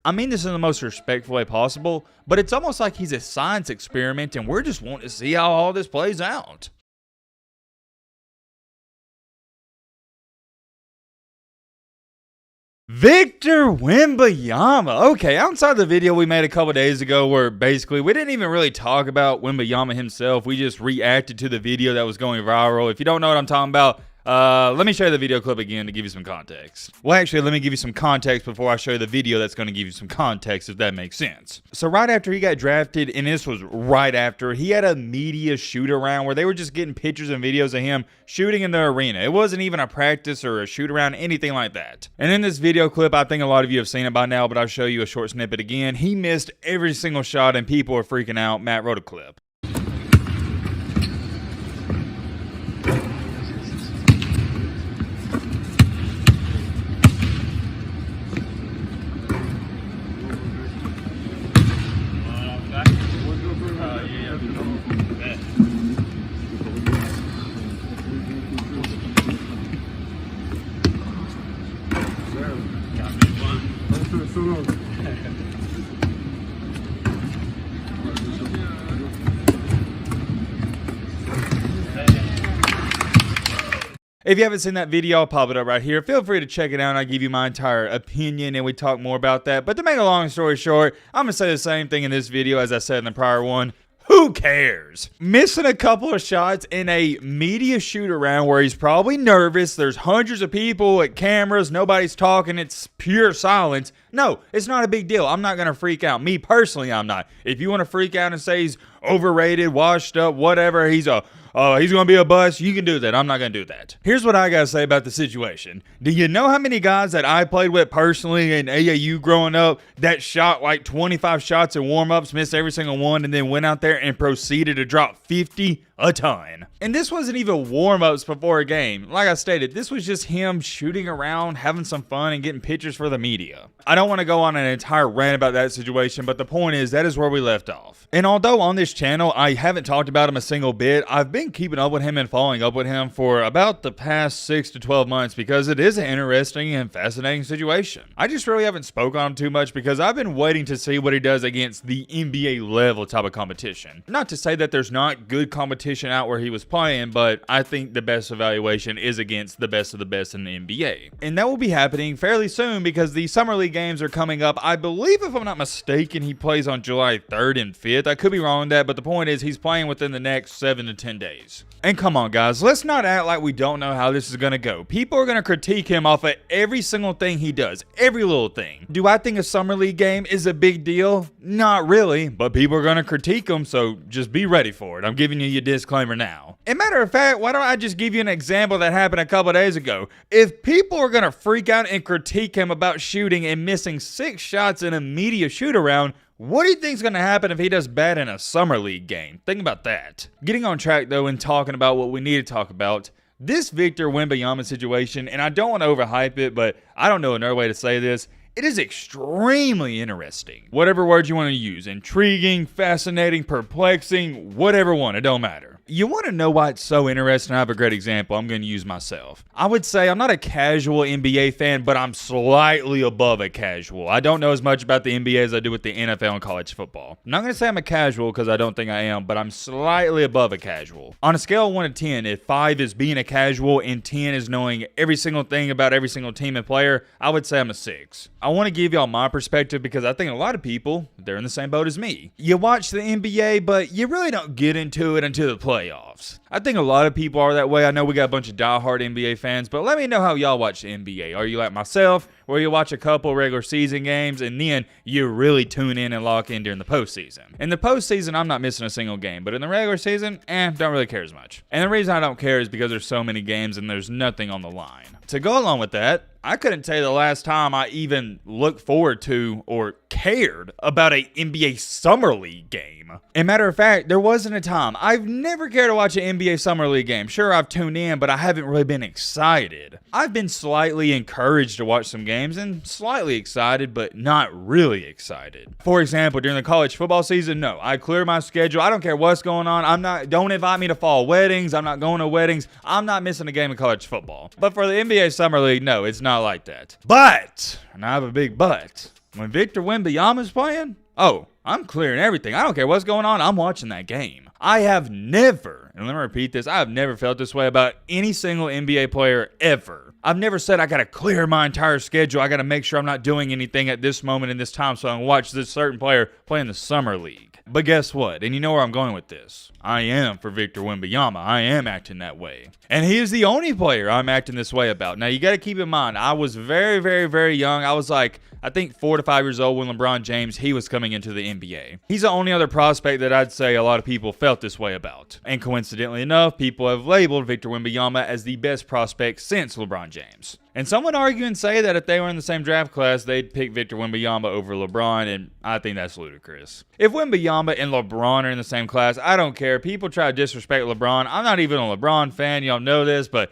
I mean this in the most respectful way possible, but it's almost like he's a science experiment and we're just wanting to see how all this plays out. Victor Wembanyama. Okay, outside the video we made a couple days ago where basically we didn't even really talk about Wembanyama himself. We just reacted to the video that was going viral. If you don't know what I'm talking about, let me show you the video clip again to give you some context. Well, actually, let me give you some context before I show you the video that's going to give you some context, if that makes sense. So right after he got drafted, and this was right after, he had a media shoot-around where they were just getting pictures and videos of him shooting in the arena. It wasn't even a practice or a shoot-around, anything like that. And in this video clip, I think a lot of you have seen it by now, but I'll show you a short snippet again. He missed every single shot, and people are freaking out. Matt wrote a clip. If you haven't seen that video, I'll pop it up right here. Feel free to check it out and I'll give you my entire opinion and we talk more about that. But to make a long story short, I'm going to say the same thing in this video as I said in the prior one. Who cares? Missing a couple of shots in a media shoot around where he's probably nervous. There's hundreds of people at cameras. Nobody's talking. It's pure silence. No, it's not a big deal. I'm not going to freak out. Me personally, I'm not. If you want to freak out and say he's overrated, washed up, whatever, he's going to be a bust, you can do that. I'm not going to do that. Here's what I got to say about the situation. Do you know how many guys that I played with personally in AAU growing up that shot like 25 shots in warm-ups, missed every single one, and then went out there and proceeded to drop 50 a ton? And this wasn't even warm-ups before a game. Like I stated, this was just him shooting around, having some fun, and getting pictures for the media. I don't want to go on an entire rant about that situation, but the point is that is where we left off. And although on this channel I haven't talked about him a single bit, I've been keeping up with him and following up with him for about the past 6 to 12 months because it is an interesting and fascinating situation. I just really haven't spoken on him too much because I've been waiting to see what he does against the NBA level type of competition. Not to say that there's not good competition out where he was playing, but I think the best evaluation is against the best of the best in the NBA. And that will be happening fairly soon because the Summer League games are coming up. I believe, if I'm not mistaken, he plays on July 3rd and 5th. I could be wrong on that, but the point is he's playing within the next 7 to 10 days. And come on, guys, let's not act like we don't know how this is going to go. People are going to critique him off of every single thing he does, every little thing. Do I think a Summer League game is a big deal? Not really, but people are going to critique him, so just be ready for it. I'm giving you your disclaimer now. And matter of fact, why don't I just give you an example that happened a couple days ago? If people are going to freak out and critique him about shooting and missing 6 shots in a media shoot-around, what do you think is going to happen if he does bad in a Summer League game? Think about that. Getting on track, though, and talking about what we need to talk about, this Victor Wembanyama situation, and I don't want to overhype it, but I don't know another way to say this, it is extremely interesting. Whatever word you want to use, intriguing, fascinating, perplexing, whatever one, it don't matter. You want to know why it's so interesting? I have a great example. I'm going to use myself. I would say I'm not a casual NBA fan, but I'm slightly above a casual. I don't know as much about the NBA as I do with the NFL and college football. I'm not going to say I'm a casual because I don't think I am, but I'm slightly above a casual. On a scale of 1 to 10, if 5 is being a casual and 10 is knowing every single thing about every single team and player, I would say I'm a 6. I want to give y'all my perspective because I think a lot of people, they're in the same boat as me. You watch the NBA, but you really don't get into it until the playoffs. I think a lot of people are that way. I know we got a bunch of diehard NBA fans, but let me know how y'all watch the NBA. Are you like myself, where you watch a couple regular season games and then you really tune in and lock in during the postseason? In the postseason, I'm not missing a single game, but in the regular season, don't really care as much. And the reason I don't care is because there's so many games and there's nothing on the line. To go along with that, I couldn't tell you the last time I even looked forward to or cared about a NBA Summer League game. And matter of fact, there wasn't a time. I've never cared to watch an NBA Summer League game. Sure, I've tuned in, but I haven't really been excited. I've been slightly encouraged to watch some games and slightly excited, but not really excited. For example, during the college football season, no, I clear my schedule. I don't care what's going on. Don't invite me to fall weddings. I'm not going to weddings. I'm not missing a game of college football. But for the NBA Summer League, no, it's not like that. But, and I have a big but, When Victor Wembanyama's playing, oh, I'm clearing everything. I don't care what's going on. I'm watching that game. I have never, and let me repeat this, I have never felt this way about any single NBA player ever. I've never said I got to clear my entire schedule. I got to make sure I'm not doing anything at this moment in this time so I can watch this certain player play in the summer league. But guess what? And you know where I'm going with this. I am for Victor Wembanyama. I am acting that way. And he is the only player I'm acting this way about. Now, you got to keep in mind, I was very, very, very young. I was like, I think 4 to 5 years old when LeBron James, he was coming into the NBA. He's the only other prospect that I'd say a lot of people felt this way about. And coincidentally enough, people have labeled Victor Wembanyama as the best prospect since LeBron James. And some would argue and say that if they were in the same draft class, they'd pick Victor Wembanyama over LeBron, and I think that's ludicrous. If Wembanyama and LeBron are in the same class, I don't care. People try to disrespect LeBron. I'm not even a LeBron fan. Y'all know this, but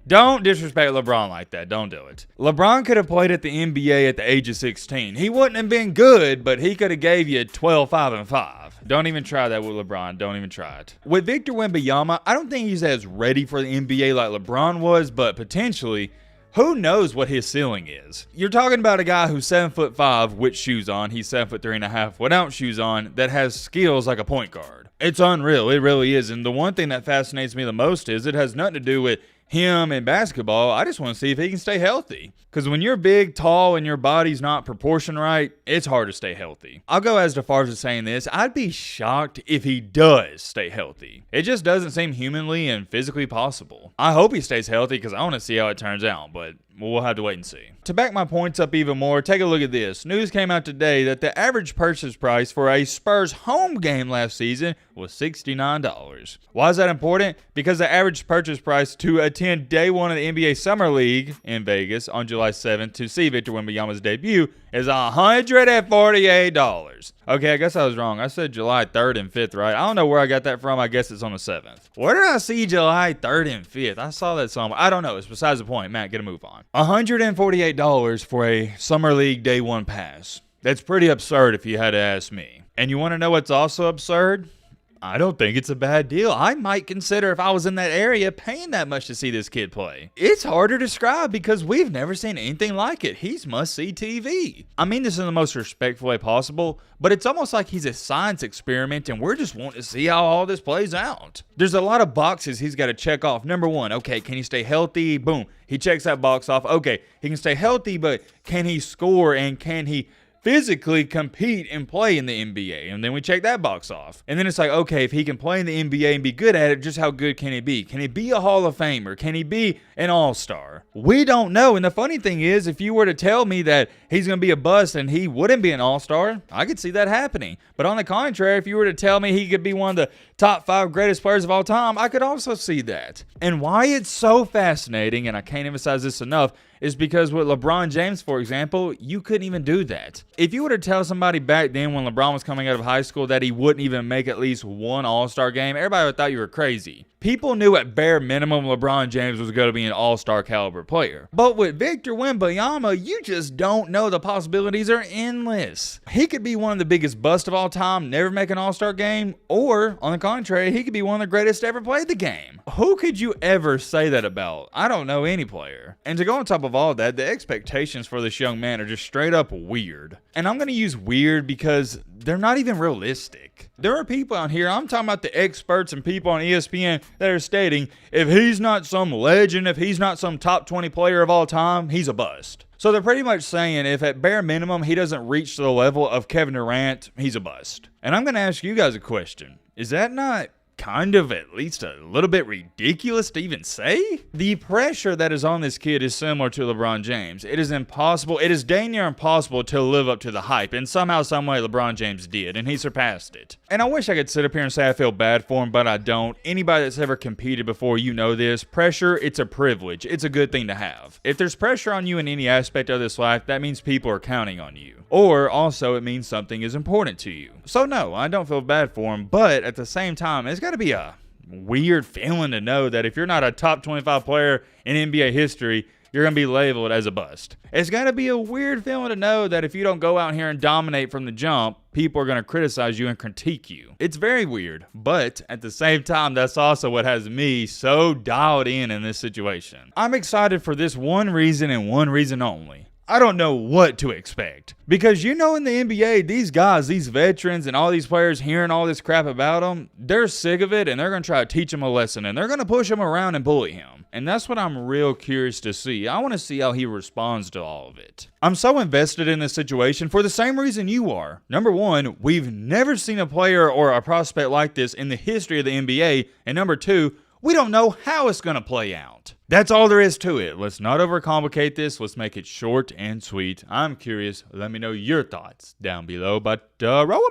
don't disrespect LeBron like that. Don't do it. LeBron could have played at the NBA at the age of 16. He wouldn't have been good, but he could have gave you 12, 5, and 5. Don't even try that with LeBron. Don't even try it. With Victor Wembanyama, I don't think he's as ready for the NBA like LeBron was, but potentially, who knows what his ceiling is? You're talking about a guy who's 7'5" with shoes on. He's 7'3.5" without shoes on, that has skills like a point guard. It's unreal. It really is. And the one thing that fascinates me the most is it has nothing to do with him in basketball. I just want to see if he can stay healthy. Because when you're big, tall, and your body's not proportioned right, it's hard to stay healthy. I'll go as far as saying this. I'd be shocked if he does stay healthy. It just doesn't seem humanly and physically possible. I hope he stays healthy because I want to see how it turns out, but we'll have to wait and see. To back my points up even more, take a look at this. News came out today that the average purchase price for a Spurs home game last season was $69. Why is that important? Because the average purchase price to attend day one of the NBA Summer League in Vegas on July 7th to see Victor Wembanyama's debut is $148. Okay, I guess I was wrong. I said July 3rd and 5th, right? I don't know where I got that from. I guess it's on the 7th. Where did I see July 3rd and 5th? I saw that somewhere. I don't know. It's besides the point. Matt, get a move on. $148 for a Summer League Day 1 pass. That's pretty absurd if you had to ask me. And you want to know what's also absurd? I don't think it's a bad deal. I might consider, if I was in that area, paying that much to see this kid play. It's hard to describe because we've never seen anything like it. He's must-see TV. I mean this in the most respectful way possible, but it's almost like he's a science experiment and we're just wanting to see how all this plays out. There's a lot of boxes he's got to check off. Number one, okay, can he stay healthy? Boom. He checks that box off. Okay, he can stay healthy, but can he score and can he physically compete and play in the NBA? And then we check that box off. And then it's like, okay, if he can play in the NBA and be good at it, just how good can he be? Can he be a Hall of Famer? Can he be an All-Star? We don't know. And the funny thing is, if you were to tell me that he's going to be a bust and he wouldn't be an All-Star, I could see that happening. But on the contrary, if you were to tell me he could be one of the top 5 greatest players of all time, I could also see that. And why it's so fascinating, and I can't emphasize this enough, is because with LeBron James, for example, you couldn't even do that. If you were to tell somebody back then when LeBron was coming out of high school that he wouldn't even make at least one All-Star game, everybody would thought you were crazy. People knew at bare minimum LeBron James was going to be an All-Star caliber player. But with Victor Wembanyama, you just don't know. The possibilities are endless. He could be one of the biggest busts of all time, never make an All-Star game, or on the contrary, he could be one of the greatest to ever play the game. Who could you ever say that about? I don't know any player. And to go on top of all that, the expectations for this young man are just straight up weird. And I'm going to use weird because they're not even realistic. There are people out here, I'm talking about the experts and people on ESPN that are stating, if he's not some legend, if he's not some top 20 player of all time, he's a bust. So they're pretty much saying if at bare minimum he doesn't reach to the level of Kevin Durant, he's a bust. And I'm going to ask you guys a question. Is that not kind of at least a little bit ridiculous to even say? The pressure that is on this kid is similar to LeBron James. It is impossible, it is dang near impossible to live up to the hype, and somehow, someway LeBron James did, and he surpassed it. And I wish I could sit up here and say I feel bad for him, but I don't. Anybody that's ever competed before, you know this. Pressure, it's a privilege. It's a good thing to have. If there's pressure on you in any aspect of this life, that means people are counting on you. Or also it means something is important to you. So no, I don't feel bad for him, but at the same time, it's got to be a weird feeling to know that if you're not a top 25 player in NBA history, you're going to be labeled as a bust. It's got to be a weird feeling to know that if you don't go out here and dominate from the jump, people are going to criticize you and critique you. It's very weird, but at the same time, that's also what has me so dialed in this situation. I'm excited for this one reason and one reason only. I don't know what to expect. Because in the NBA, these guys, these veterans and all these players hearing all this crap about them, they're sick of it and they're going to try to teach him a lesson and they're going to push him around and bully him. And that's what I'm real curious to see. I want to see how he responds to all of it. I'm so invested in this situation for the same reason you are. Number one, we've never seen a player or a prospect like this in the history of the NBA. And number two, we don't know how it's going to play out. That's all there is to it. Let's not overcomplicate this. Let's make it short and sweet. I'm curious. Let me know your thoughts down below. But roll a